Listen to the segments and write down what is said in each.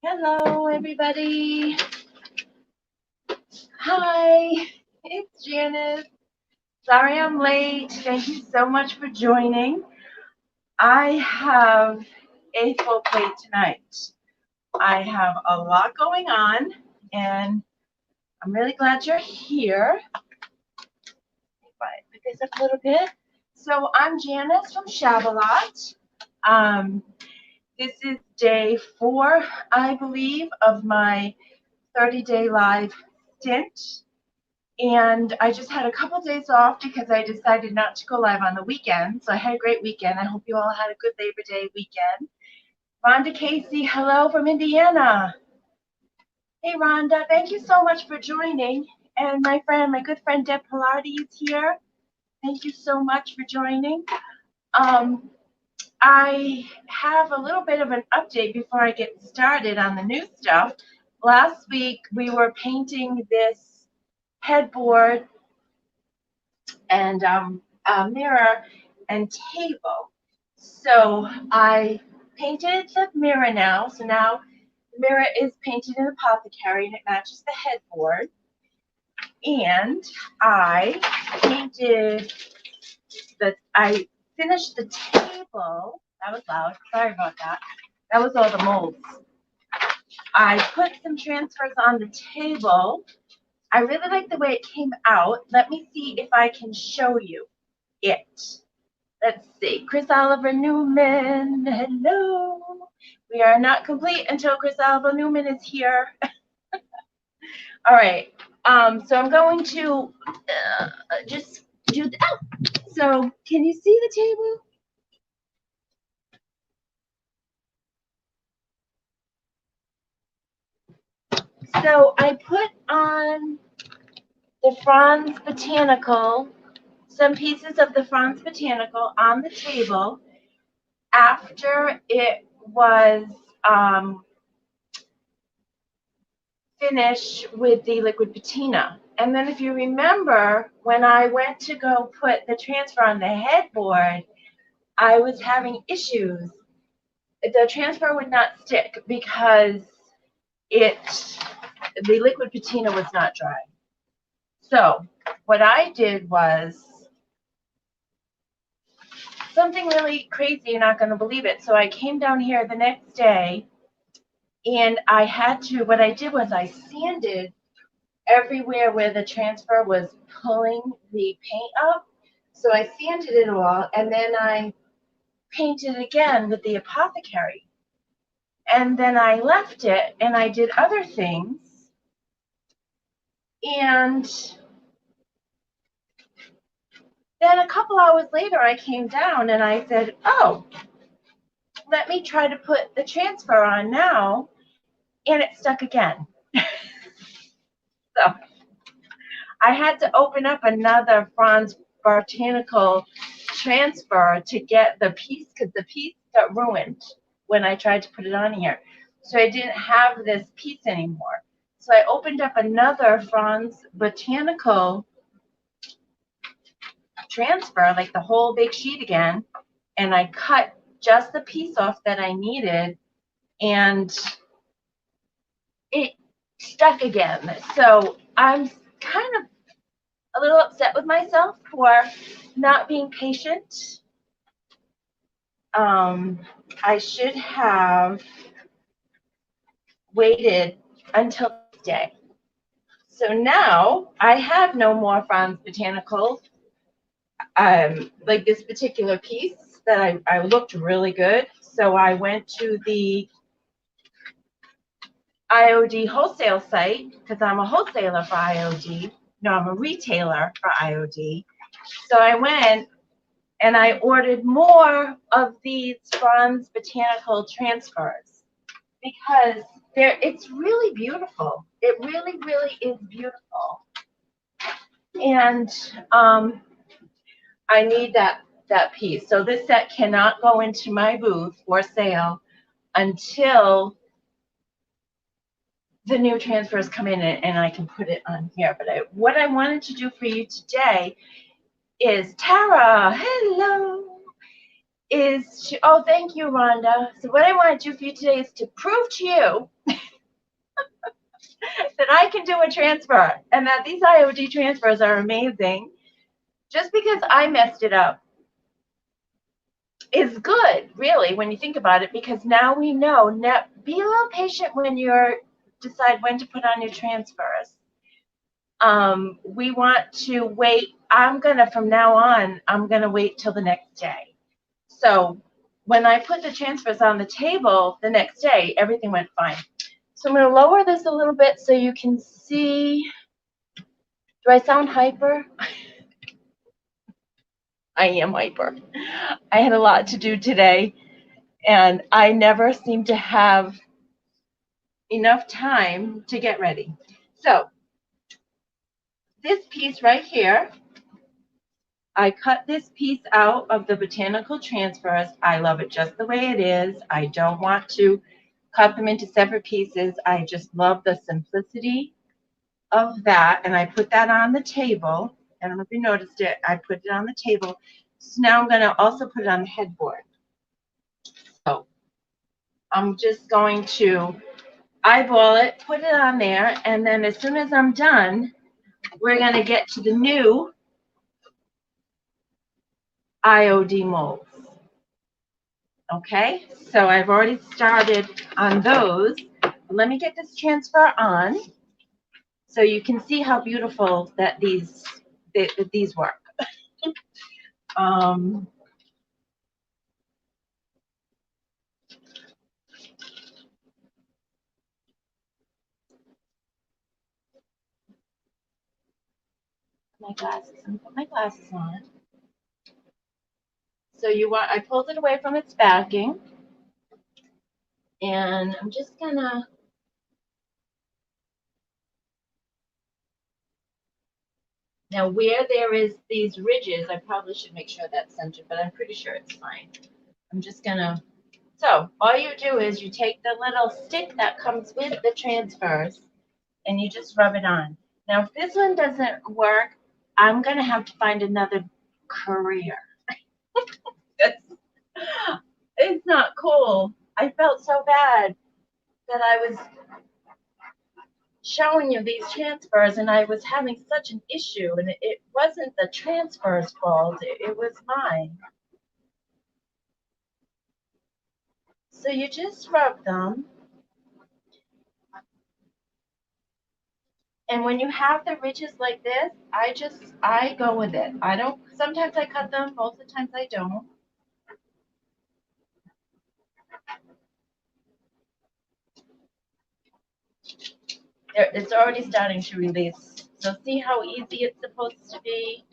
Hello, everybody. Hi, it's Janice. Sorry I'm late. Thank you so much for joining. I have a full plate tonight. I have a lot going on, and I'm really glad you're here. If I pick this up a little bit. So I'm Janice from Shabalot. This is day 4, I believe, of my 30-day live stint. And I just had a couple days off because I decided not to go live on the weekend. So I had a great weekend. I hope you all had a good Labor Day weekend. Rhonda Casey, hello from Indiana. Hey, Rhonda, thank you so much for joining. And my good friend Deb Pilardi is here. Thank you so much for joining. I have a little bit of an update before I get started on the new stuff. Last week, we were painting this headboard and a mirror and table. So I painted the mirror now. So now the mirror is painted in Apothecary and it matches the headboard. And I finished the table. That was loud. Sorry about that. That was all the molds. I put some transfers on the table. I really like the way it came out. Let me see if I can show you it. Let's see. Chris Oliver Newman. Hello. We are not complete until Chris Oliver Newman is here. All right. So I'm going to just do that. Oh, so can you see the table? So I put on the Franz Botanical, some pieces of the Franz Botanical on the table after it was finished with the liquid patina. And then if you remember, when I went to go put the transfer on the headboard, I was having issues. The transfer would not stick because the liquid patina was not dry. So what I did was something really crazy. You're not going to believe it. So I came down here the next day, and what I did was I sanded everywhere where the transfer was pulling the paint up. So I sanded it all, and then I painted again with the Apothecary. And then I left it, and I did other things. And then a couple hours later, I came down, and I said, oh, let me try to put the transfer on now. And it stuck again. So I had to open up another Franz Botanical transfer to get the piece, because the piece got ruined when I tried to put it on here. So I didn't have this piece anymore. So I opened up another Franz Botanical transfer, like the whole big sheet again, and I cut just the piece off that I needed, and it stuck again. So I'm kind of a little upset with myself for not being patient. I should have waited until today. So now I have no more Franz Botanical. Like this particular piece that I looked really good. So I went to the IOD wholesale site because I'm a wholesaler for IOD. No, I'm a retailer for IOD. So I went and I ordered more of these Franz Botanical transfers because it's really beautiful. It really, really is beautiful. And I need that piece. So this set cannot go into my booth for sale until the new transfers come in and I can put it on here. But what I wanted to do for you today is, Tara, hello, oh, thank you, Rhonda. So what I want to do for you today is to prove to you that I can do a transfer and that these IOD transfers are amazing. Just because I messed it up is good, really, when you think about it, because now we know. Now, be a little patient when you decide when to put on your transfers. We want to wait. From now on, I'm going to wait till the next day. So when I put the transfers on the table the next day, everything went fine. So I'm going to lower this a little bit so you can see. Do I sound hyper? I am hyper. I had a lot to do today, and I never seem to have enough time to get ready. So this piece right here, I cut this piece out of the botanical transfers. I love it just the way it is. I don't want to cut them into separate pieces. I just love the simplicity of that, and I put that on the table. I don't know if you noticed it. I put it on the table. So now I'm going to also put it on the headboard. So I'm just going to eyeball it, put it on there, and then as soon as I'm done, we're going to get to the new IOD molds. Okay, so I've already started on those. Let me get this transfer on so you can see how beautiful that these work. My glasses. I'm gonna put my glasses on. So I pulled it away from its backing, and I'm just gonna now where there is these ridges, I probably should make sure that's centered, but I'm pretty sure it's fine. I'm just gonna. So all you do is you take the little stick that comes with the transfers, and you just rub it on. Now, if this one doesn't work, I'm gonna have to find another career. It's not cool. I felt so bad that I was showing you these transfers and I was having such an issue, and it wasn't the transfer's fault, it was mine. So you just rub them, and when you have the ridges like this, I go with it. I don't, sometimes I cut them, most of the times I don't. It's already starting to release. So see how easy it's supposed to be?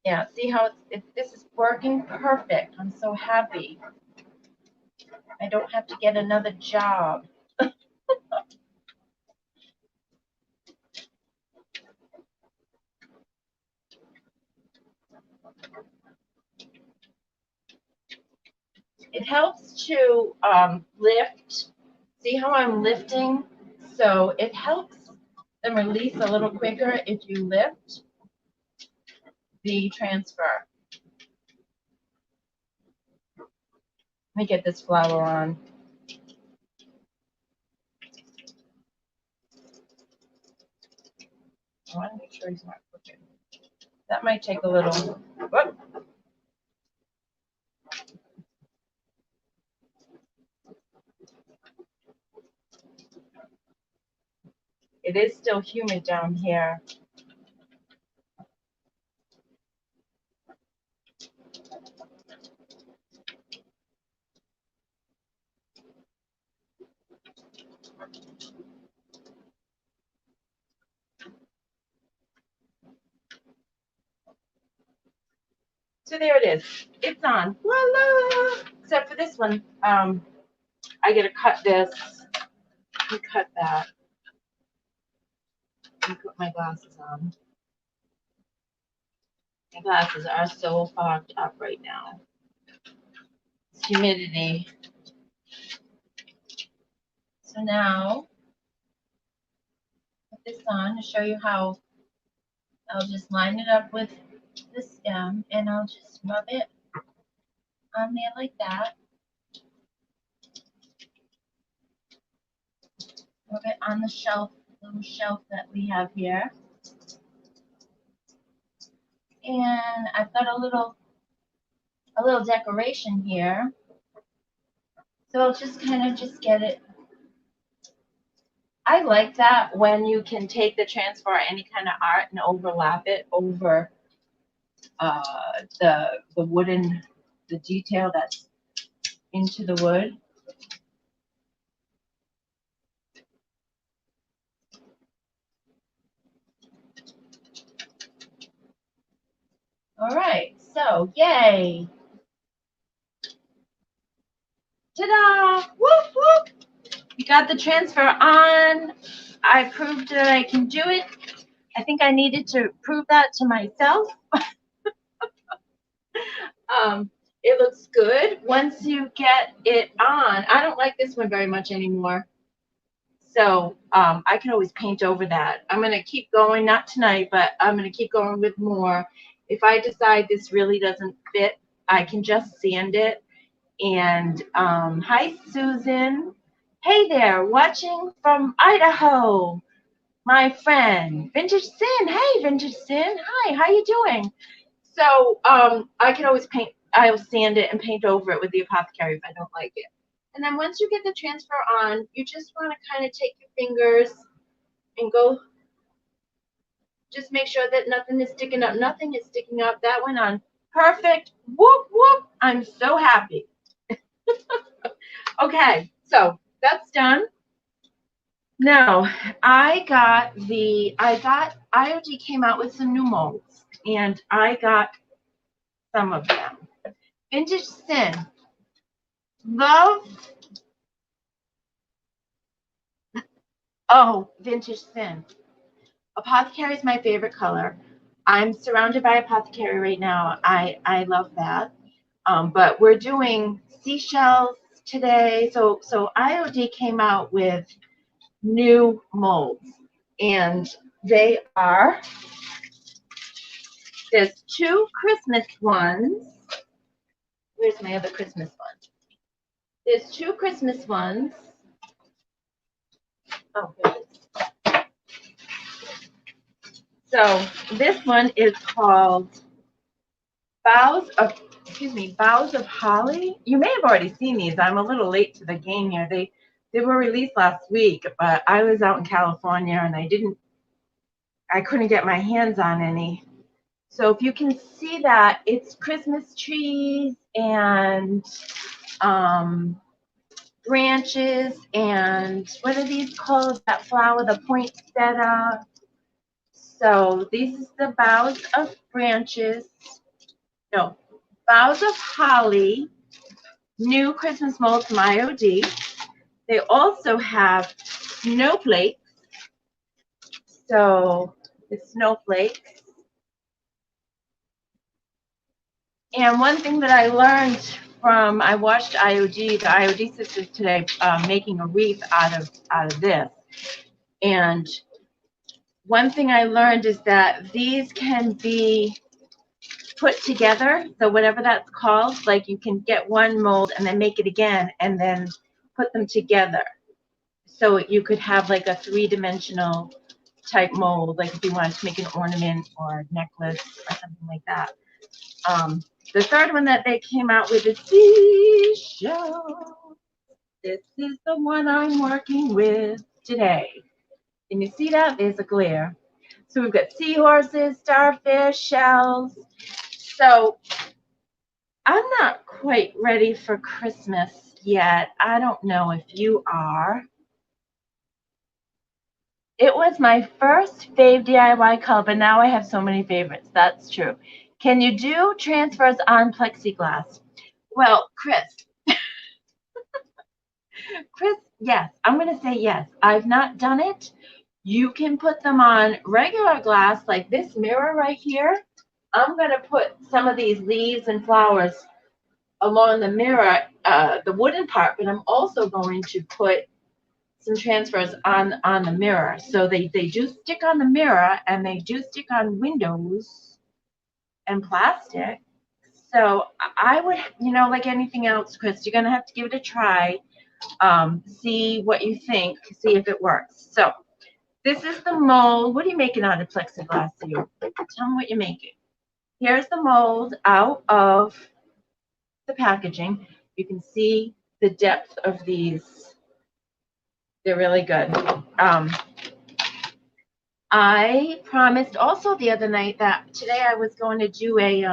Yeah, see how this is working perfect. I'm so happy. I don't have to get another job. It helps to lift. See how I'm lifting? So it helps them release a little quicker if you lift the transfer. Let me get this flower on. I want to make sure he's not cooking. That might take a little. Whoop. It is still humid down here. So there it is. It's on. Voila! Except for this one. I gotta cut this. And cut that. And put my glasses on. My glasses are so fogged up right now. It's humidity. So now, put this on to show you how I'll just line it up with the stem and I'll just rub it on there like that. Rub it on the shelf, little shelf that we have here. And I've got a little decoration here. So I'll just kind of just get it. I like that when you can take the transfer or any kind of art and overlap it over the wooden, the detail that's into the wood. All right, so yay. Ta-da! Whoop, whoop. We got the transfer on. I proved that I can do it. I think I needed to prove that to myself. It looks good once you get it on. I don't like this one very much anymore. So I can always paint over that. I'm going to keep going, not tonight, but I'm going to keep going with more. If I decide this really doesn't fit, I can just sand it. And hi, Susan. Hey there, watching from Idaho, my friend. Vintage Sin. Hey, Vintage Sin. Hi, how you doing? So I can always paint. I'll sand it and paint over it with the apothecary if I don't like it. And then once you get the transfer on, you just want to kind of take your fingers and go. Just make sure that nothing is sticking up. Nothing is sticking up. That went on perfect. Whoop, whoop. I'm so happy. Okay, so that's done. Now, IOD came out with some new molds, and I got some of them. Vintage Sin. Love. Oh, Vintage Sin. Apothecary is my favorite color. I'm surrounded by apothecary right now. I love that. But we're doing seashells today. So IOD came out with new molds, and they are, there's two Christmas ones. Where's my other Christmas one? There's two Christmas ones. Oh, here it is. So this one is called Boughs of Holly. You may have already seen these. I'm a little late to the game here. They were released last week, but I was out in California and I couldn't get my hands on any. So if you can see that, it's Christmas trees and branches and what are these called? That flower, the poinsettia. So these is the boughs of branches. No, boughs of holly. New Christmas molds from IOD. They also have snowflakes. So the snowflakes. And one thing that I learned from, I watched IOD, the IOD sisters today, making a wreath out of this. And one thing I learned is that these can be put together. So whatever that's called, like you can get one mold and then make it again and then put them together. So you could have like a three-dimensional type mold, like if you wanted to make an ornament or a necklace or something like that. The third one that they came out with is Seashells. This is the one I'm working with today. Can you see that? There's a glare. So we've got seahorses, starfish, shells. So I'm not quite ready for Christmas yet. I don't know if you are. It was my first fave DIY color, but now I have so many favorites. That's true. Can you do transfers on plexiglass? Well, Chris, yes, I'm going to say yes. I've not done it. You can put them on regular glass, like this mirror right here. I'm going to put some of these leaves and flowers along the mirror, the wooden part, but I'm also going to put some transfers on the mirror. So they do stick on the mirror, and they do stick on windows and plastic. So I would, like anything else, Chris, you're going to have to give it a try. See what you think, see if it works. So this is the mold. What are you making out of plexiglass? Tell me what you're making. Here's the mold out of the packaging. You can see the depth of these. They're really good. I promised also the other night that today I was going to do a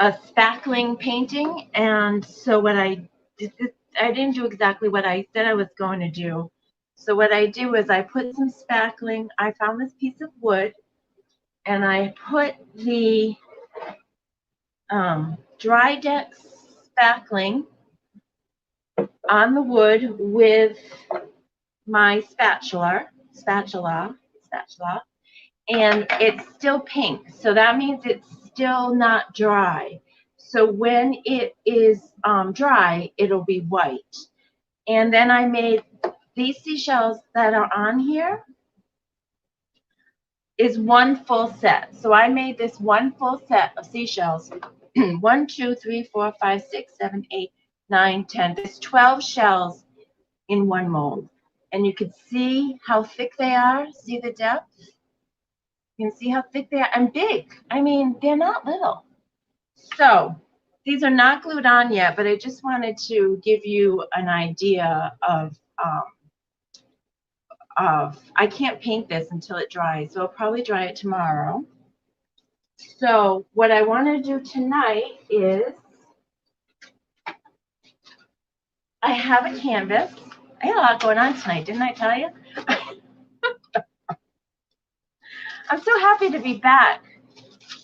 spackling painting, and so what I didn't do exactly what I said I was going to do. So what I do is I put some spackling. I found this piece of wood, and I put the dry deck spackling on the wood with my spatula, and it's still pink. So that means it's still not dry. So when it is dry, it'll be white. And then I made these seashells that are on here is one full set. So I made this one full set of seashells. 1, 2, 3, 4, 5, 6, 7, 8, 9, 10. There's 12 shells in one mold. And you can see how thick they are. See the depth? You can see how thick they are and big. I mean, they're not little. So these are not glued on yet, but I just wanted to give you an idea of I can't paint this until it dries, so I'll probably dry it tomorrow. So what I want to do tonight is I have a canvas. I had a lot going on tonight, didn't I tell you? I'm so happy to be back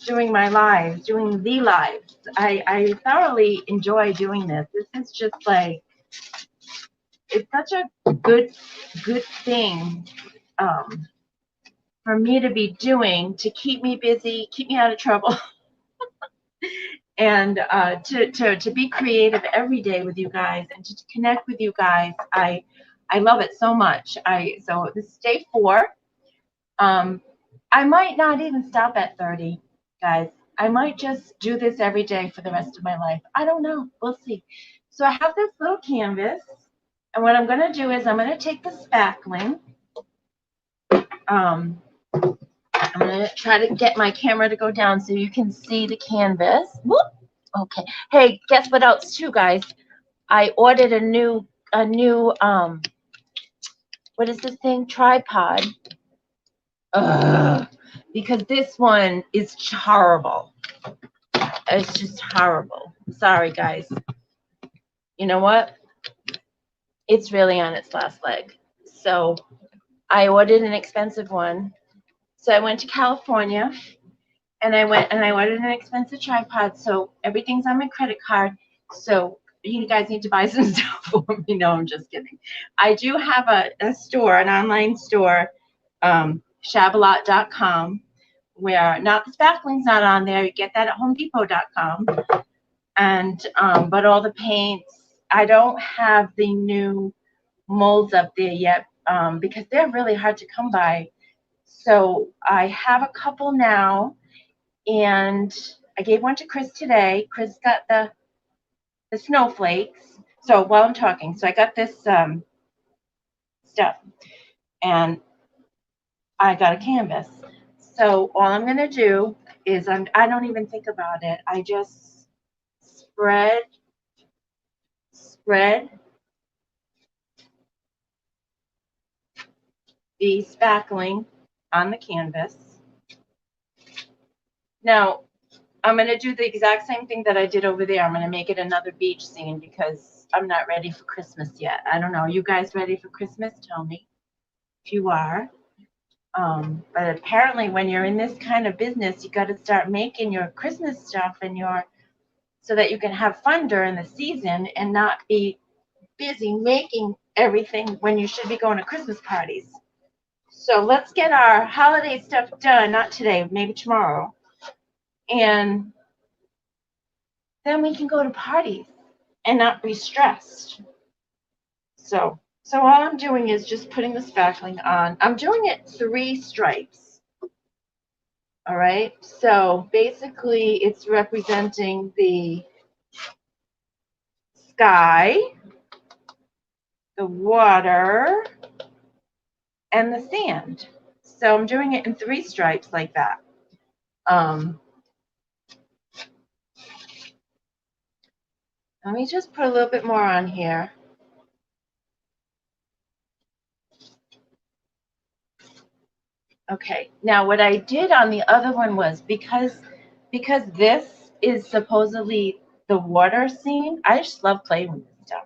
doing my lives, doing the lives. I thoroughly enjoy doing this. This is just like, it's such a good thing for me to be doing, to keep me busy, keep me out of trouble, and to be creative every day with you guys and to connect with you guys. I love it so much. So this is day 4. I might not even stop at 30, guys. I might just do this every day for the rest of my life. I don't know. We'll see. So I have this little canvas, and what I'm going to do is I'm going to take the spackling. I'm going to try to get my camera to go down so you can see the canvas. Whoop. Okay. Hey, guess what else too, guys? I ordered a new what is this thing? Tripod. Because this one is horrible. It's just horrible. Sorry, guys. You know what? It's really on its last leg. So I ordered an expensive one. So I went to California, and I ordered an expensive tripod. So everything's on my credit card. So you guys need to buy some stuff for me. No, I'm just kidding. I do have a store, an online store, Shabalot.com, where not the spackling's not on there. You get that at HomeDepot.com. And but all the paints, I don't have the new molds up there yet because they're really hard to come by. So I have a couple now, and I gave one to Chris today. Chris got the snowflakes. So while I'm talking, so I got this stuff, and I got a canvas. So all I'm going to do is I don't even think about it. I just spread the spackling on the canvas. Now, I'm going to do the exact same thing that I did over there. I'm going to make it another beach scene because I'm not ready for Christmas yet. I don't know. Are you guys ready for Christmas? Tell me if you are. But apparently when you're in this kind of business, you got to start making your Christmas stuff and so that you can have fun during the season and not be busy making everything when you should be going to Christmas parties. So let's get our holiday stuff done, not today, maybe tomorrow. And then we can go to parties and not be stressed. So all I'm doing is just putting the spackling on. I'm doing it 3 stripes. All right. So basically it's representing the sky, the water, and the sand. So I'm doing it in 3 stripes like that. Let me just put a little bit more on here. Okay, now what I did on the other one was because this is supposedly the water scene, I just love playing with this stuff.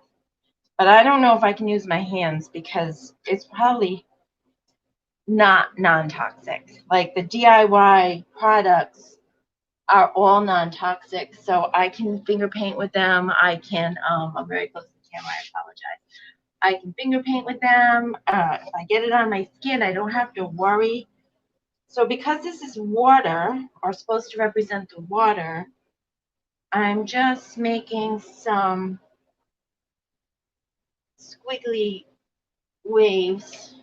But I don't know if I can use my hands because it's probably not non-toxic. Like the DIY products are all non-toxic, so I can finger paint with them. I can, I'm very close to the camera, I apologize. I can finger paint with them. If I get it on my skin, I don't have to worry. So because this is water, or supposed to represent the water, I'm just making some squiggly waves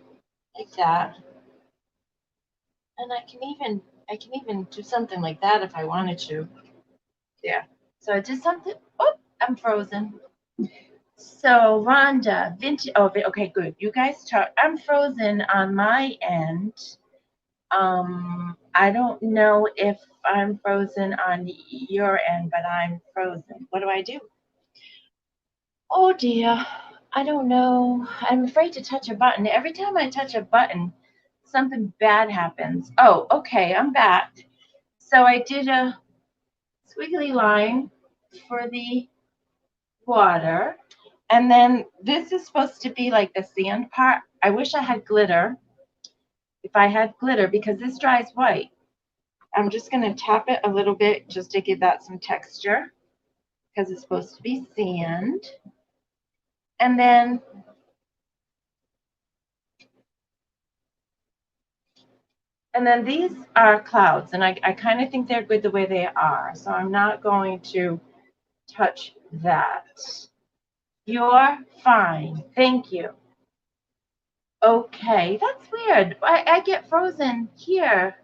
like that. And I can even do something like that if I wanted to. Yeah. So I did something. Oh, I'm frozen. So Rhonda, vintage. Oh, okay, good. You guys talk. I'm frozen on my end. I don't know if I'm frozen on your end, but I'm frozen. What do I do? Oh dear. I don't know. I'm afraid to touch a button. Every time I touch a button, something bad happens. Oh, okay, I'm back. So I did a squiggly line for the water. And then this is supposed to be like the sand part. I wish I had glitter. If I had glitter, because this dries white. I'm just going to tap it a little bit just to give that some texture because it's supposed to be sand. And then these are clouds, and I kind of think they're good the way they are. So I'm not going to touch that. You're fine. Thank you. Okay, that's weird. I get frozen here.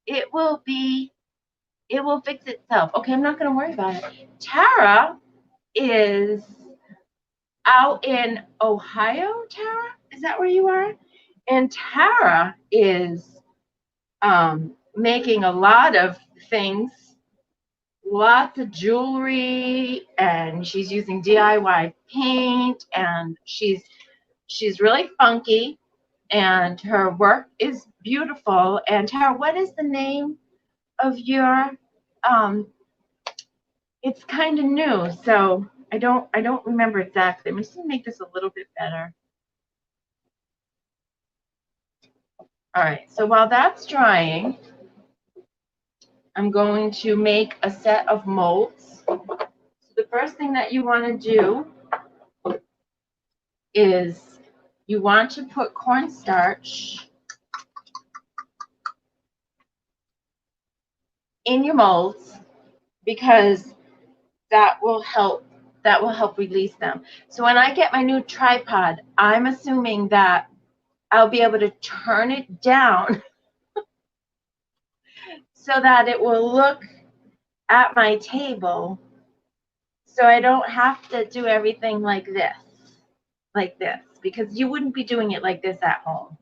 It will fix itself. Okay, I'm not going to worry about it. Tara is out in Ohio, Tara? Is that where you are? And Tara is making a lot of things, lots of jewelry, and she's using DIY paint, and she's really funky, and her work is beautiful. And Tara, what is the name of your it's kind of new, so I don't remember exactly. I'm just gonna make this a little bit better. All right, so while that's drying, I'm going to make a set of molds. So the first thing that you want to do is you want to put cornstarch in your molds because that will help release them. So when I get my new tripod, I'm assuming that I'll be able to turn it down so that it will look at my table, so I don't have to do everything like this, because you wouldn't be doing it like this at home.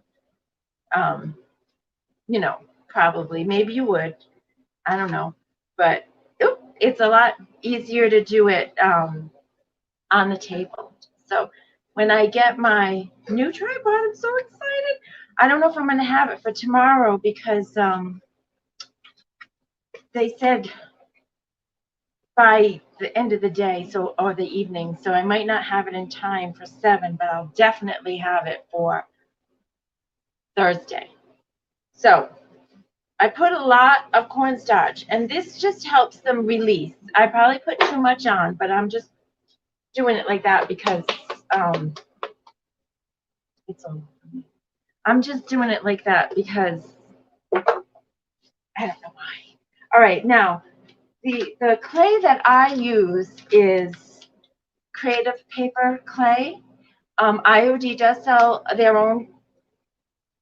You know, probably, maybe you would, I don't know, but it's a lot easier to do it on the table. So when I get my new tripod, I'm so excited. I don't know if I'm going to have it for tomorrow because they said by the end of the day, or the evening, so I might not have it in time for 7, but I'll definitely have it for Thursday. So I put a lot of cornstarch, and this just helps them release. I probably put too much on, but I'm just doing it like that because I'm just doing it like that because I don't know why. All right, now the clay that I use is Creative Paper Clay. IOD does sell their own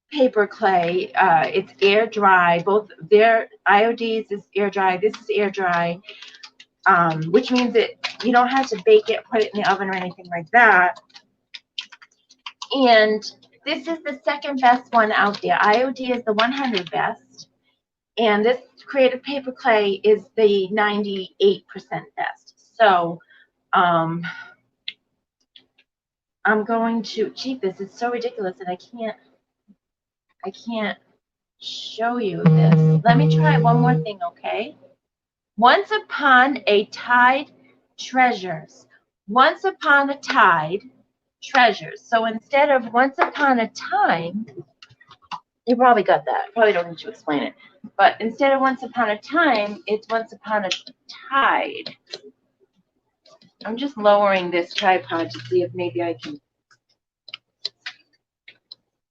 paper clay. It's air dry. Both their IODs is air dry. This is air dry, which means that you don't have to bake it, put it in the oven or anything like that. And this is the second best one out there. IOD is the 100 best, and this Creative Paper Clay is the 98% best. So I'm going to, gee, this is so ridiculous that I can't show you this. Let me try one more thing, okay? Once upon a tide, treasures. Once upon a tide, treasures. So instead of once upon a time, you probably got that. Probably don't need to explain it. But instead of once upon a time, it's once upon a tide. I'm just lowering this tripod to see if maybe I can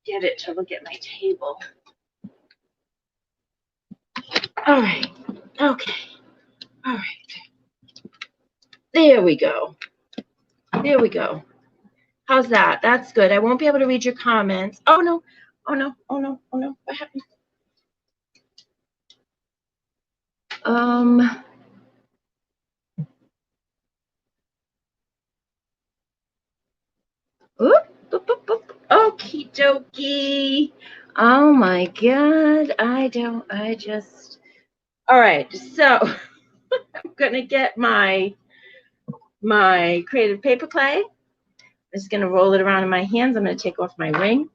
get it to look at my table. All right. Okay. All right. There we go. There we go. How's that? That's good. I won't be able to read your comments. Oh, no. Oh, no. Oh, no. Oh, no. What happened? Okie dokie. Oh my God. All right. So I'm going to get my Creative Paper Clay. I'm just going to roll it around in my hands. I'm going to take off my ring,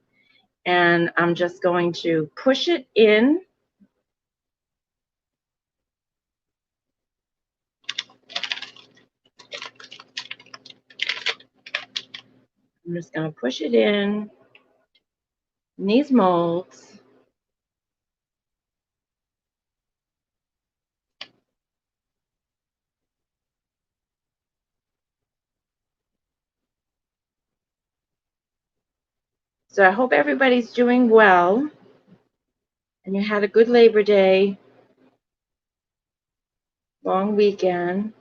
and I'm just going to push it in. I'm just going to push it in these molds. So I hope everybody's doing well and you had a good Labor Day, long weekend,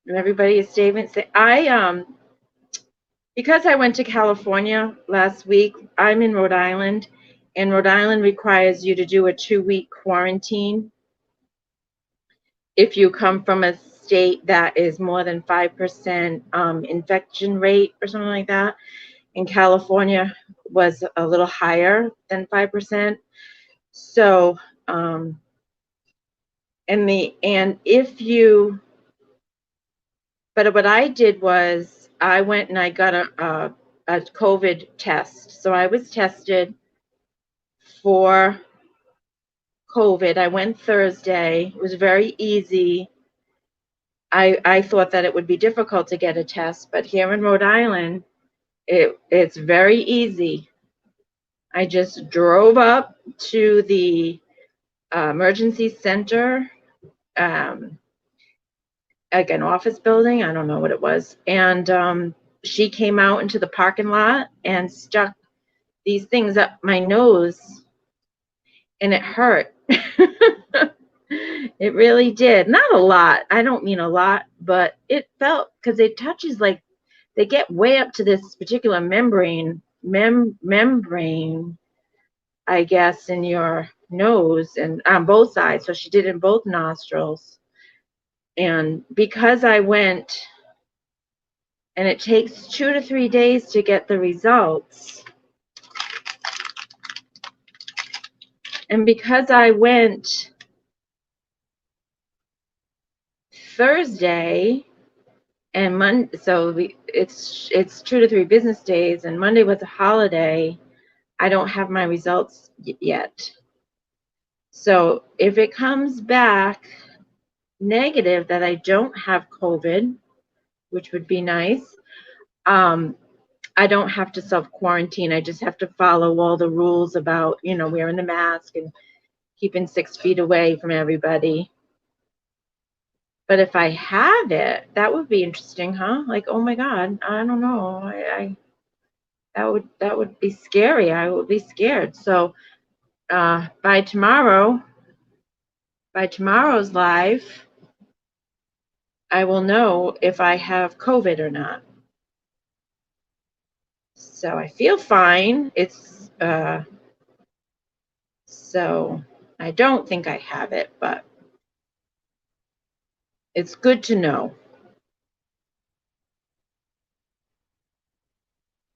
and everybody is staying. Because I went to California last week, I'm in Rhode Island, and Rhode Island requires you to do a 2-week quarantine if you come from a state that is more than 5% infection rate or something like that. And California was a little higher than 5%. So, but what I did was I went and I got a COVID test. So I was tested for COVID. I went Thursday. It was very easy. I thought that it would be difficult to get a test, but here in Rhode Island, it's very easy. I just drove up to the emergency center, like an office building. I don't know what it was. And she came out into the parking lot and stuck these things up my nose, and it hurt. It really did. Not a lot. I don't mean a lot, but it felt, because it touches, like, they get way up to this particular membrane, I guess, in your nose and on both sides. So she did in both nostrils. And because I went, and it takes 2 to 3 days to get the results. And because I went Thursday and Monday, so it's 2 to 3 business days, and Monday was a holiday, I don't have my results yet. So if it comes back negative that I don't have COVID, which would be nice, I don't have to self-quarantine. I just have to follow all the rules about, wearing the mask and keeping 6 feet away from everybody. But if I have it, that would be interesting, huh? Like, oh my God, I don't know. That would be scary. I would be scared. So by tomorrow by tomorrow's live, I will know if I have COVID or not. So I feel fine. So I don't think I have it, but it's good to know.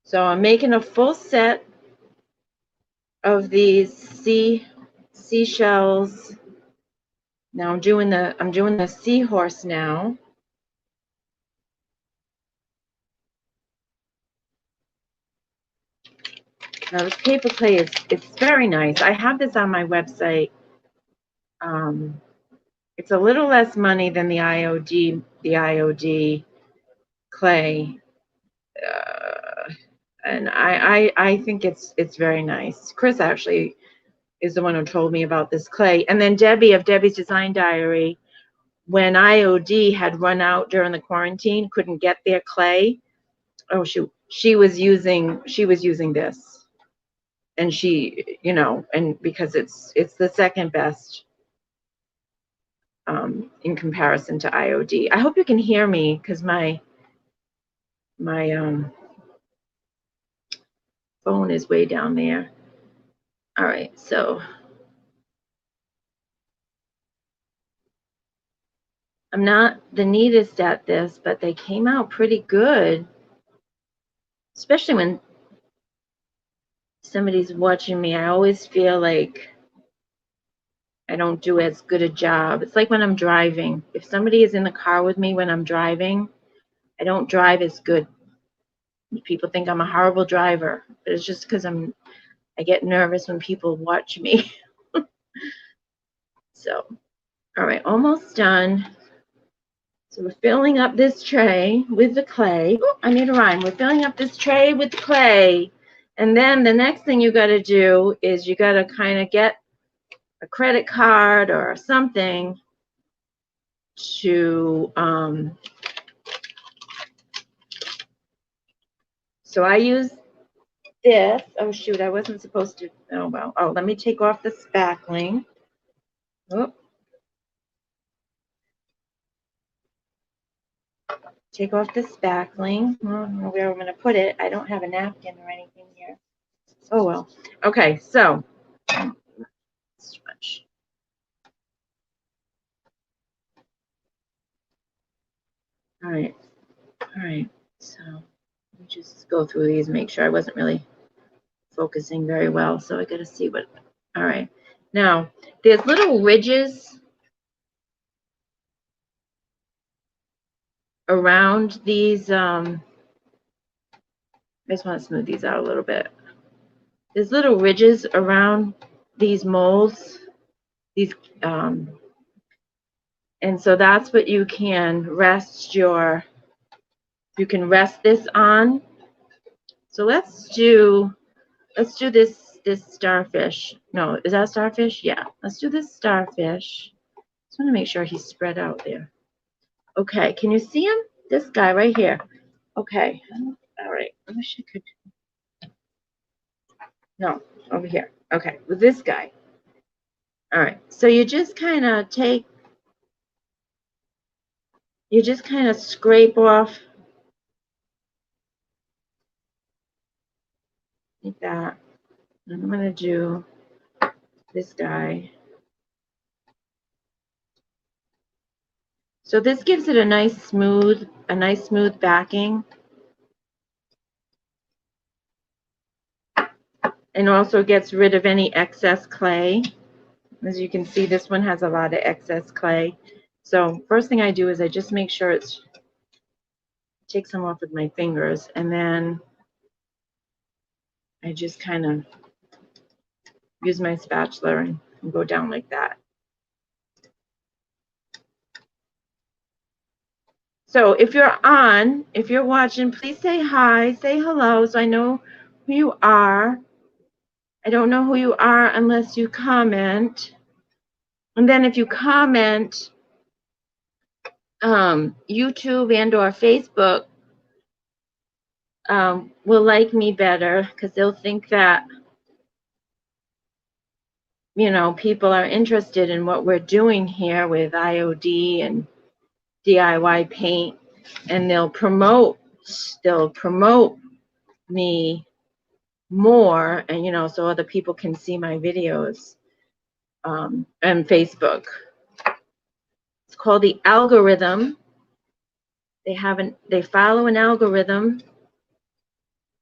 So I'm making a full set of these seashells. Now I'm doing the seahorse now. Now this paper clay it's very nice. I have this on my website. It's a little less money than the IOD clay, and I think it's very nice. Chris actually is the one who told me about this clay, and then Debbie of Debbie's Design Diary, when IOD had run out during the quarantine, couldn't get their clay. Oh shoot, she was using this, and she, and because it's the second best in comparison to IOD. I hope you can hear me because my phone is way down there. All right, so I'm not the neatest at this, but they came out pretty good, especially when somebody's watching me. I always feel like I don't do as good a job. It's like when I'm driving. If somebody is in the car with me when I'm driving, I don't drive as good. People think I'm a horrible driver, but it's just because I get nervous when people watch me. So, all right, almost done. So we're filling up this tray with the clay. Oh, I made a rhyme. We're filling up this tray with clay. And then the next thing you got to do is you got to kind of get a credit card or something to, so I use this. Oh, shoot, I wasn't supposed to. Oh, well. Oh, let me take off the spackling. Oh. Take off the spackling. Well, where I'm going to put it, I don't have a napkin or anything here. Oh, well. Okay, so. Switch. All right. So let me just go through these, make sure I wasn't really focusing very well. So I got to see what. All right. Now, there's little ridges around these. I just want to smooth these out a little bit. There's little ridges around these molds. These, and so that's what you can rest this on. So let's do this starfish. No, is that starfish? Yeah, let's do this starfish. Just want to make sure he's spread out there. Okay, can you see him? This guy right here. Okay, all right. I wish I could. No, over here. Okay, with this guy. All right, so you just kind of scrape off like that. And I'm going to do this guy. So this gives it a nice smooth backing. And also gets rid of any excess clay. As you can see, this one has a lot of excess clay. So first thing I do is I just make sure take some off with my fingers, and then I just kind of use my spatula and go down like that. So if you're watching, please say hi, say hello, so I know who you are. I don't know who you are unless you comment. And then if you comment, YouTube and or Facebook will like me better because they'll think that you know, people are interested in what we're doing here with IOD and DIY paint, and they'll promote me more, and you know, so other people can see my videos, and Facebook. It's called the algorithm. They follow an algorithm,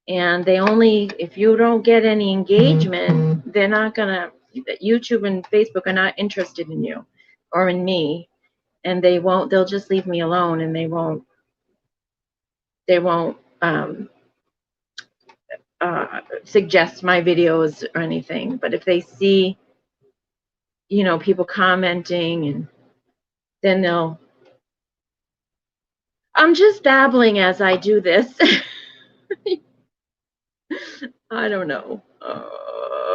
and they only, if you don't get any engagement, they're not gonna, YouTube and Facebook are not interested in you or in me, and they'll just leave me alone, and they won't suggest my videos or anything. But if they see, you know, people commenting, and then I'm just babbling as I do this. I don't know.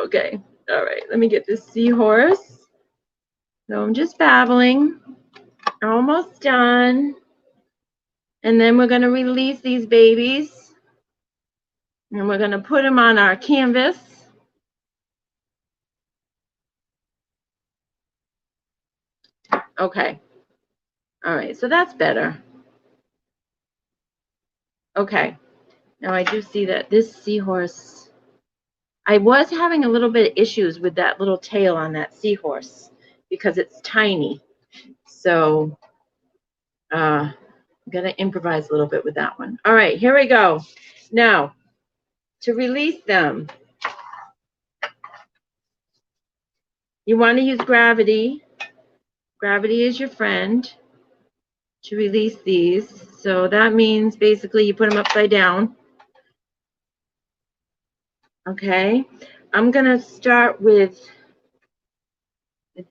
Okay. All right. Let me get this seahorse. So I'm just babbling. Almost done. And then we're going to release these babies. And we're going to put them on our canvas. Okay. All right. So that's better. Okay. Now I do see that this seahorse, I was having a little bit of issues with that little tail on that seahorse because it's tiny. So I'm going to improvise a little bit with that one. All right, here we go. Now, to release them, you want to use gravity. Gravity is your friend to release these. So that means basically you put them upside down. Okay, I'm going to start with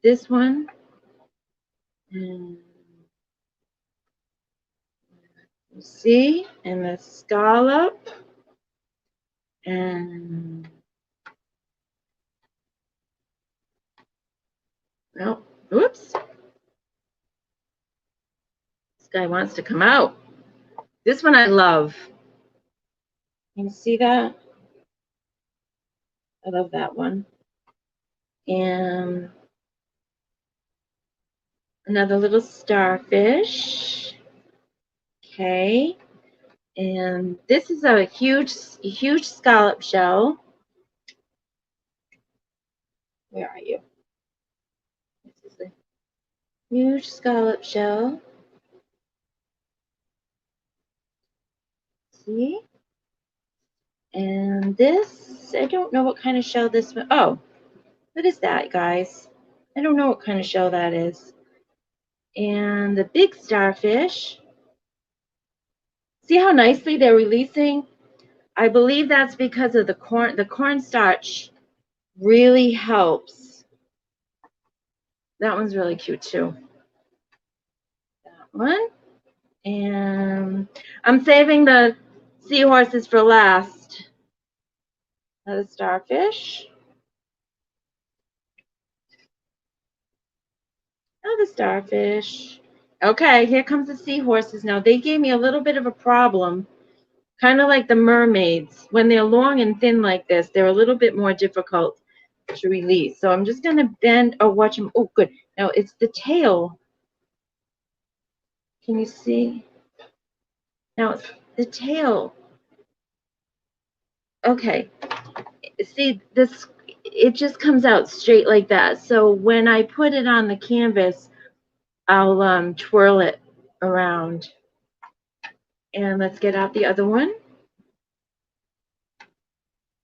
this one. And you see, and the scallop. And well, oops. This guy wants to come out. This one I love. You see that? I love that one. And another little starfish. Okay. And this is a huge scallop shell. Where are you? This is a huge scallop shell. See? And this, I don't know what kind of shell this one. Oh, what is that, guys? I don't know what kind of shell that is. And the big starfish. See how nicely they're releasing? I believe that's because of the corn. The cornstarch really helps. That one's really cute too. That one. And I'm saving the seahorses for last. Another starfish. Another starfish. Okay, here comes the seahorses. Now, they gave me a little bit of a problem, kind of like the mermaids. When they're long and thin like this, they're a little bit more difficult to release. So I'm just going to bend. Oh, watch them. Oh, good. Now, it's the tail. Can you see? Now, it's the tail. Okay. See, this, it just comes out straight like that. So when I put it on the canvas, I'll twirl it around. And let's get out the other one.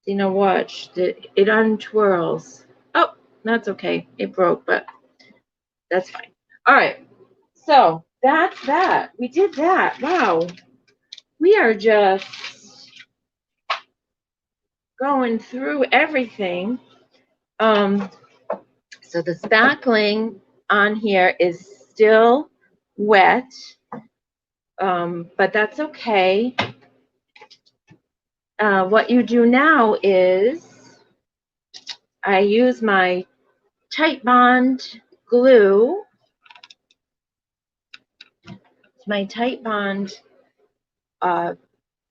You know, watch, it untwirls. Oh, that's okay. It broke, but that's fine. All right. So that's that. We did that. Wow. We are just going through everything. So the spackling on here is still wet, but that's okay. What you do now is I use my Titebond glue. It's my Titebond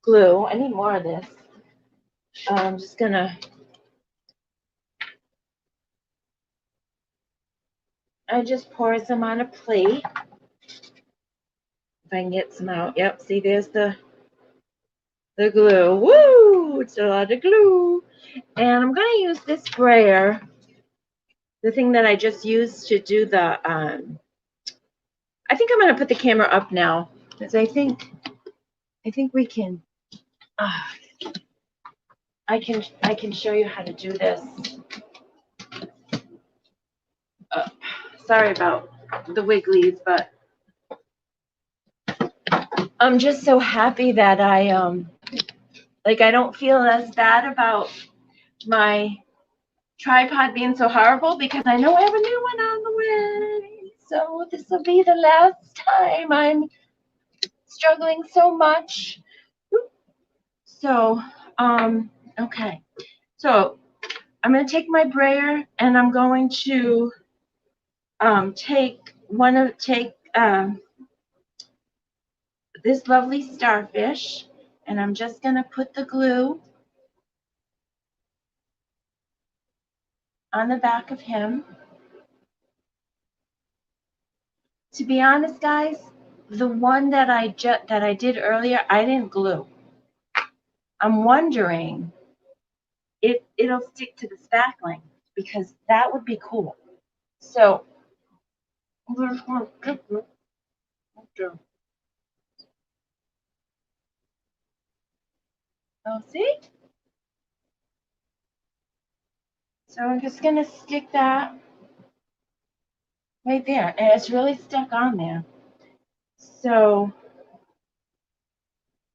glue. I need more of this. I'm just gonna I just pour some on a plate. If I can get some out. Yep, see, there's the glue. Woo! It's a lot of glue. And I'm going to use this sprayer, the thing that I just used to do the, I think I'm going to put the camera up now, because I think we can, I can show you how to do this. Sorry about the wigglies, but I'm just so happy that I don't feel as bad about my tripod being so horrible, because I know I have a new one on the way. So this will be the last time I'm struggling so much. So, okay. So I'm going to take my brayer and I'm going to take this lovely starfish, and I'm just going to put the glue on the back of him. To be honest, guys, the one that I did earlier, I didn't glue. I'm wondering if it'll stick to the spackling, because that would be cool. So oh, see? So I'm just going to stick that right there. And it's really stuck on there. So,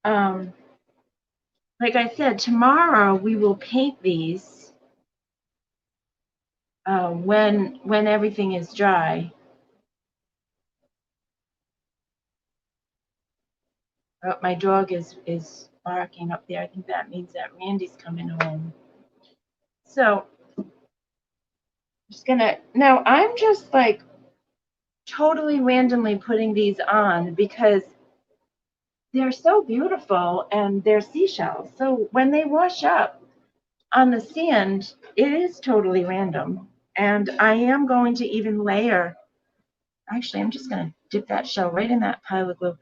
like I said, tomorrow we will paint these when everything is dry. Oh, my dog is barking up there. I think that means that Randy's coming home. So, I'm just like totally randomly putting these on because they're so beautiful and they're seashells. So when they wash up on the sand, it is totally random. And I am going to even layer. Actually, I'm just going to dip that shell right in that pile of glue.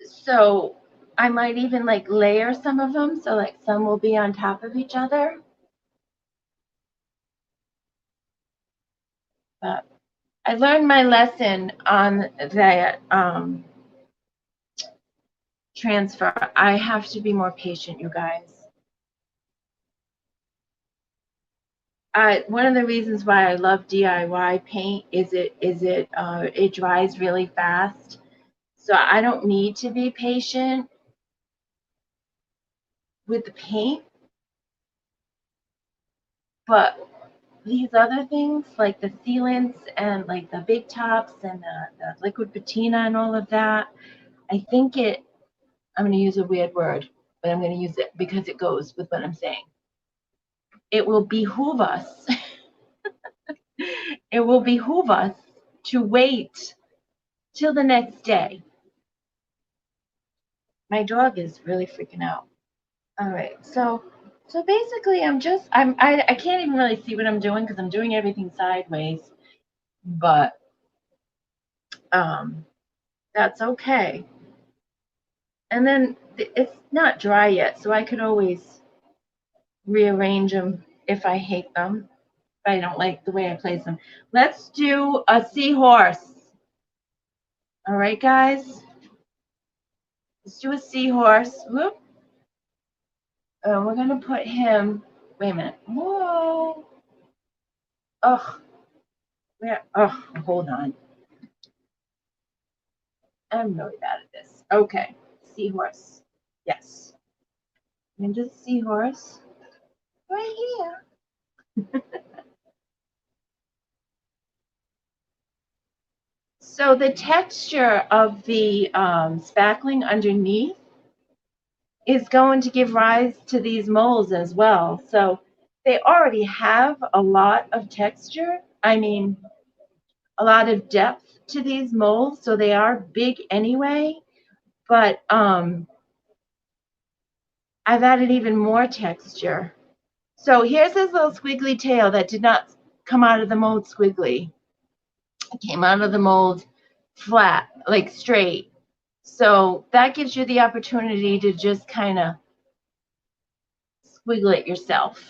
So I might even like layer some of them, so like some will be on top of each other. But I learned my lesson on that transfer. I have to be more patient, you guys. One of the reasons why I love DIY paint is it dries really fast. So I don't need to be patient with the paint. But these other things, like the sealants and like the big tops and the liquid patina and all of that, I think I'm going to use a weird word, but I'm going to use it because it goes with what I'm saying. It will behoove us. It will behoove us to wait till the next day. My dog is really freaking out. All right, so basically I can't even really see what I'm doing because I'm doing everything sideways, but that's okay. And then it's not dry yet, so I could always rearrange them if I hate them, if I don't like the way I place them. Let's do a seahorse. All right, guys. Let's do a seahorse. Whoop. We're going to put him. Wait a minute. Whoa. Ugh. Oh, hold on. I'm really bad at this. Okay. Seahorse. Yes. And just seahorse. Right here. So the texture of the spackling underneath is going to give rise to these molds as well. So they already have a lot of texture. I mean, a lot of depth to these molds, so they are big anyway. But I've added even more texture. So here's his little squiggly tail that did not come out of the mold squiggly. It came out of the mold flat, like straight. So that gives you the opportunity to just kind of squiggle it yourself.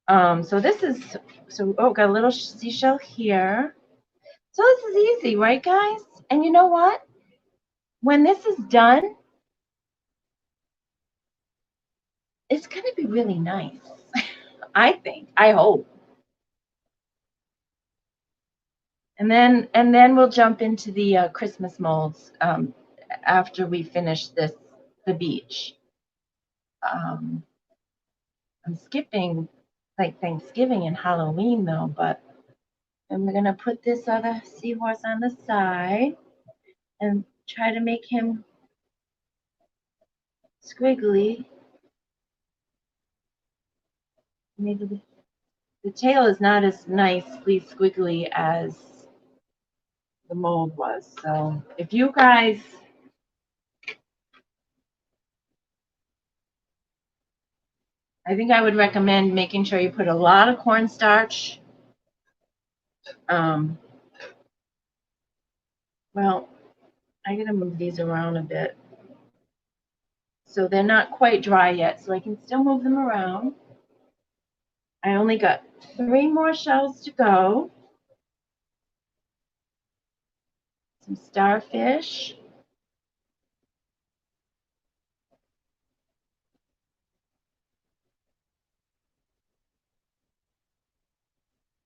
So this is, oh, got a little seashell here. So this is easy, right, guys? And you know what? When this is done, it's going to be really nice. I think. I hope. And then we'll jump into the Christmas molds after we finish the beach. I'm skipping like Thanksgiving and Halloween though, but I'm gonna put this other seahorse on the side and try to make him squiggly. Maybe the tail is not as nicely squiggly as the mold was. So if you guys I think I would recommend making sure you put a lot of cornstarch. Well, I'm going to move these around a bit. So they're not quite dry yet, so I can still move them around. I only got 3 more shells to go. Some starfish.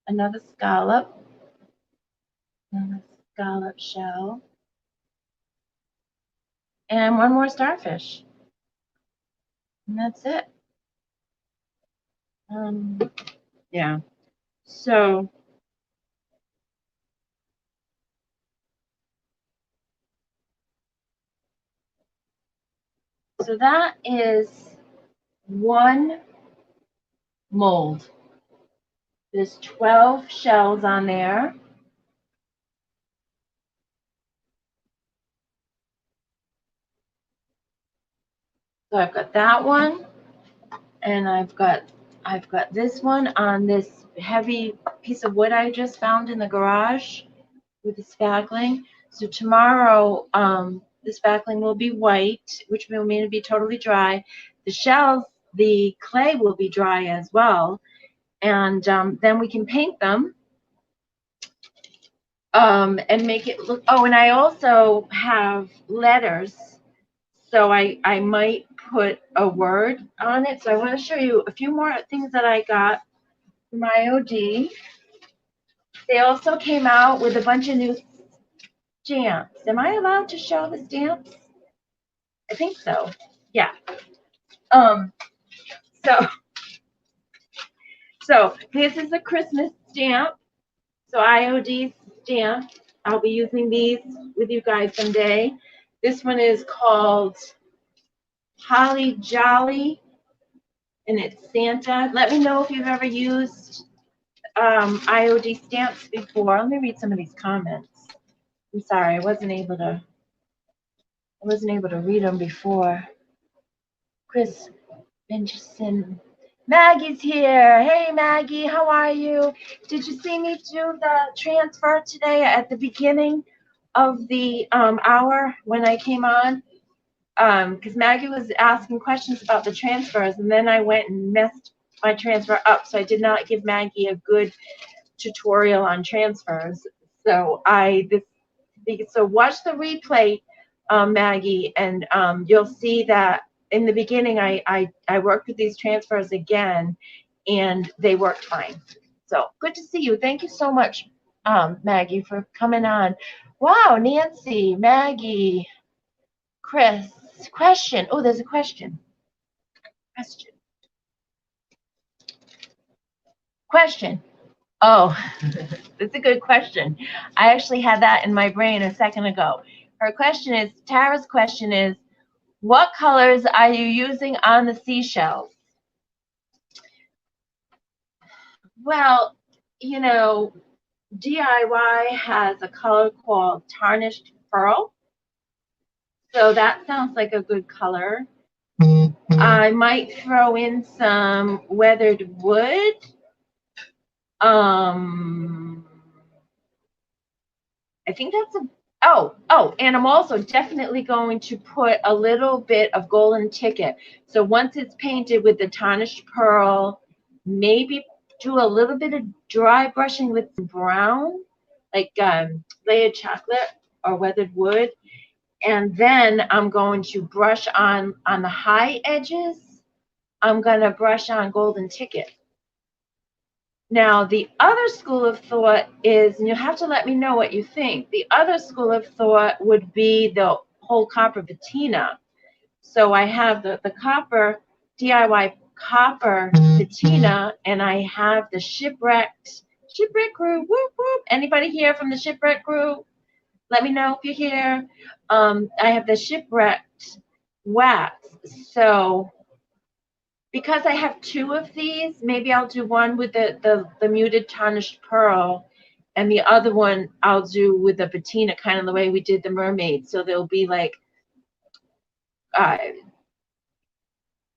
Another scallop. Another scallop shell. And 1 more starfish. And that's it. Yeah. So that is 1 mold. There's 12 shells on there. So I've got that one, and I've got this one on this heavy piece of wood I just found in the garage with the spackling. So tomorrow, the spackling will be white, which will mean it'll be totally dry. The shells, the clay will be dry as well, and then we can paint them and make it look. Oh, and I also have letters. So I might put a word on it. So I want to show you a few more things that I got from IOD. They also came out with a bunch of new stamps. Am I allowed to show the stamps? I think so. Yeah. So this is a Christmas stamp. So IOD stamp. I'll be using these with you guys someday. This one is called Holly Jolly, and it's Santa. Let me know if you've ever used IOD stamps before. Let me read some of these comments. I'm sorry, I wasn't able to read them before. Chris Benjamin. Maggie's here. Hey Maggie, how are you? Did you see me do the transfer today at the beginning of the hour when I came on? Because Maggie was asking questions about the transfers, and then I went and messed my transfer up, so I did not give Maggie a good tutorial on transfers. So so watch the replay, Maggie, and you'll see that in the beginning I worked with these transfers again, and they worked fine. So good to see you. Thank you so much, Maggie, for coming on. Wow, Nancy, Maggie, Chris. Question. Oh, there's a question. Question. Oh, that's a good question. I actually had that in my brain a second ago. Tara's question is, what colors are you using on the seashells? Well, you know, DIY has a color called Tarnished Pearl. So that sounds like a good color. I might throw in some weathered wood. I think that's a, and I'm also definitely going to put a little bit of golden ticket. So once it's painted with the tarnished pearl, maybe do a little bit of dry brushing with some brown, like layered chocolate or weathered wood. And then I'm going to brush on the high edges. I'm going to brush on golden ticket. Now, the other school of thought is, and you have to let me know what you think, the other school of thought would be the whole copper patina. So I have the copper, DIY copper patina, and I have the shipwreck crew. Whoop, whoop. Anybody here from the shipwreck crew? Let me know if you're here. I have the shipwrecked wax. So because I have two of these, maybe I'll do one with the muted tarnished pearl, and the other one I'll do with the patina, kind of the way we did the mermaid. So there'll be like,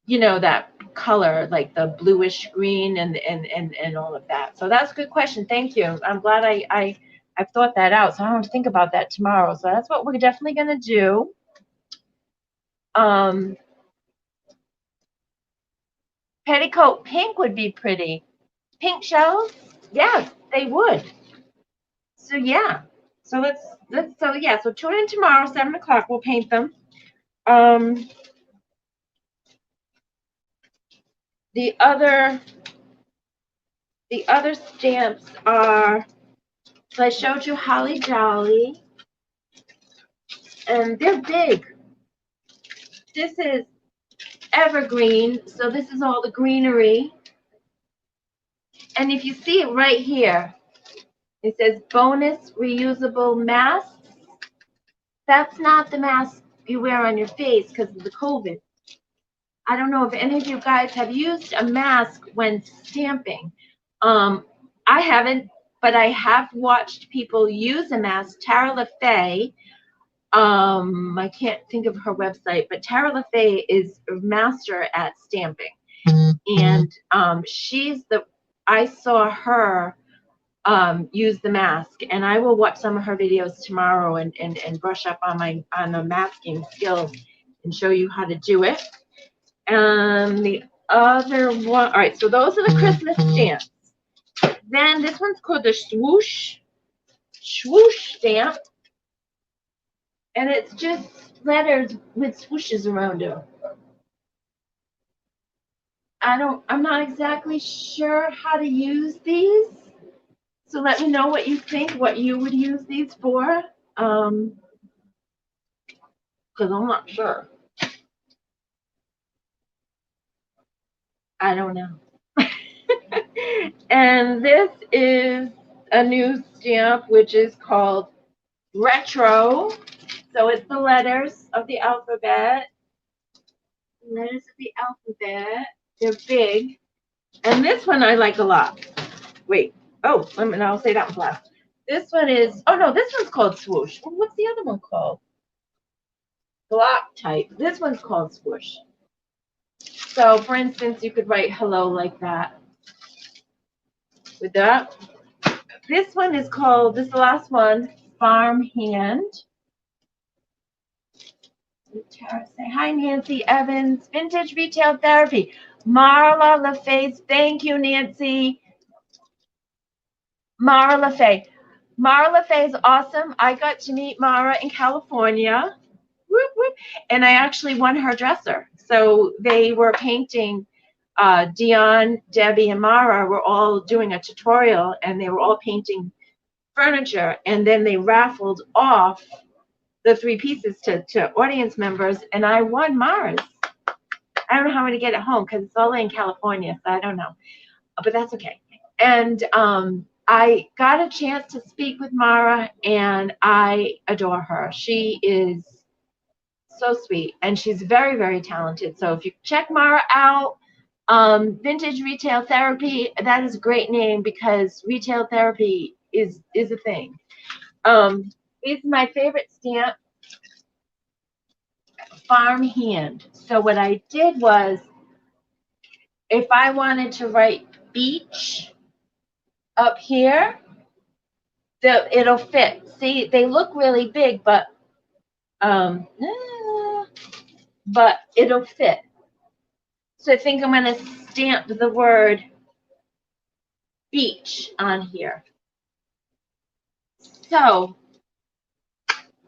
you know, that color, like the bluish green and all of that. So that's a good question. Thank you. I'm glad I've thought that out. So I don't have to think about that tomorrow. So that's what we're definitely going to do. Petticoat pink would be pretty. Pink shells? Yes, they would. So yeah. So so tune in tomorrow, 7 o'clock. We'll paint them. The other stamps are, so I showed you Holly Jolly, and they're big. This is evergreen, so this is all the greenery. And if you see it right here, it says bonus reusable masks. That's not the mask you wear on your face because of the COVID. I don't know if any of you guys have used a mask when stamping. I haven't, but I have watched people use a mask. Tara LaFay, I can't think of her website, but Tara LaFay is a master at stamping. And I saw her use the mask, and I will watch some of her videos tomorrow and brush up on the masking skills and show you how to do it. And the other one, all right, so those are the Christmas stamps. Then this one's called the Swoosh stamp, and it's just letters with swooshes around them. I'm not exactly sure how to use these, so let me know what you think, what you would use these for, because I'm not sure. I don't know. And this is a new stamp, which is called Retro. So it's the letters of the alphabet. Letters of the alphabet. They're big. And this one I like a lot. Wait. Oh, I'll say that one last. This one is, oh no, this one's called Swoosh. What's the other one called? Block type. This one's called Swoosh. So, for instance, you could write hello like that. With that. This one is called, this is the last one, Farm Hand. Tara say, hi, Nancy Evans, Vintage Retail Therapy. Marla LaFay, thank you, Nancy. Mara LaFay. Mara LaFay is awesome. I got to meet Mara in California. Whoop, whoop. And I actually won her dresser. So they were painting, Dion, Debbie, and Mara were all doing a tutorial, and they were all painting furniture, and then they raffled off the 3 pieces to audience members, and I won Mara's. I don't know how I'm going to get it home because it's all in California, so I don't know. But that's okay. And I got a chance to speak with Mara, and I adore her. She is so sweet, and she's very, very talented. So if you check Mara out, Vintage Retail Therapy, that is a great name because retail therapy is a thing. This is my favorite stamp, farmhand. So what I did was, if I wanted to write beach up here, it'll fit. See, they look really big, but it'll fit. So I think I'm going to stamp the word beach on here. So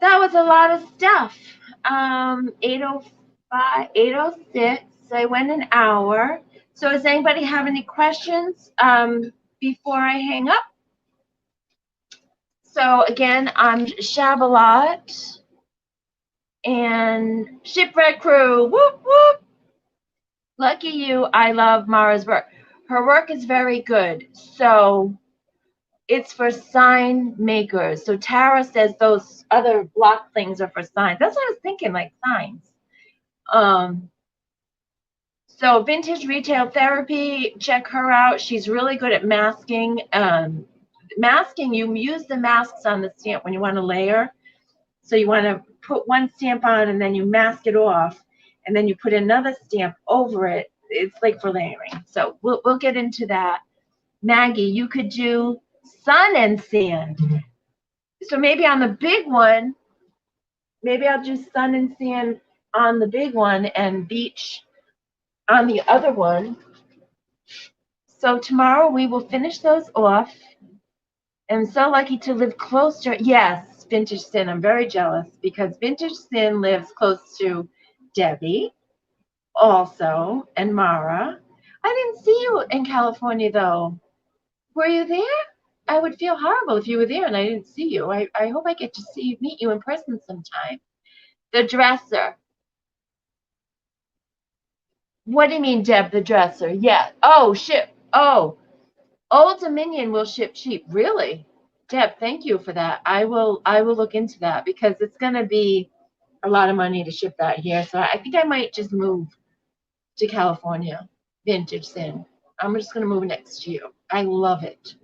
that was a lot of stuff. 8:05, 8:06. I went an hour. So does anybody have any questions before I hang up? So again, I'm Shabalot and Shipwrecked Crew. Whoop whoop. Lucky you. I love Mara's work. Her work is very good. So it's for sign makers. So Tara says those other block things are for signs. That's what I was thinking, like signs. So Vintage Retail Therapy, check her out. She's really good at masking. Masking, you use the masks on the stamp when you want to layer. So you want to put one stamp on and then you mask it off, and then you put another stamp over it. It's like for layering. So we'll get into that. Maggie, you could do sun and sand. So maybe on the big one, maybe I'll do sun and sand on the big one and beach on the other one. So tomorrow we will finish those off. I'm so lucky to live closer. Yes, Vintage Sin. I'm very jealous because Vintage Sin lives close to Debbie also and Mara. I didn't see you in California though. Were you there? I would feel horrible if you were there and I didn't see you. I hope I get to meet you in person sometime. The dresser. What do you mean, Deb, the dresser? Yeah. Oh, ship. Oh, Old Dominion will ship cheap. Really? Deb, thank you for that. I will look into that because it's going to be a lot of money to ship that here. So I think I might just move to California. Vintage Sin. I'm just going to move next to you. I love it.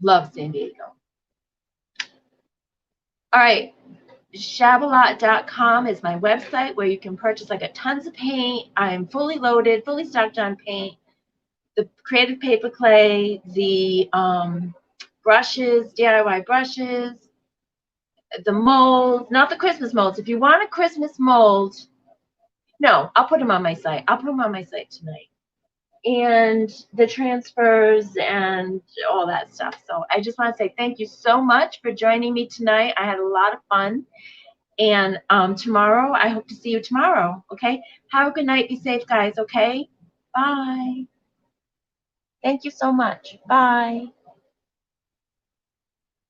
Love San Diego. All right. Shabalot.com is my website where you can purchase like tons of paint. I'm fully loaded, fully stocked on paint. The creative paper clay, the brushes, DIY brushes, the molds, not the Christmas molds. If you want a Christmas mold, no, I'll put them on my site. I'll put them on my site tonight. And the transfers and all that stuff. So I just want to say thank you so much for joining me tonight. I had a lot of fun. And tomorrow, I hope to see you tomorrow. Okay? Have a good night. Be safe, guys. Okay? Bye. Thank you so much. Bye.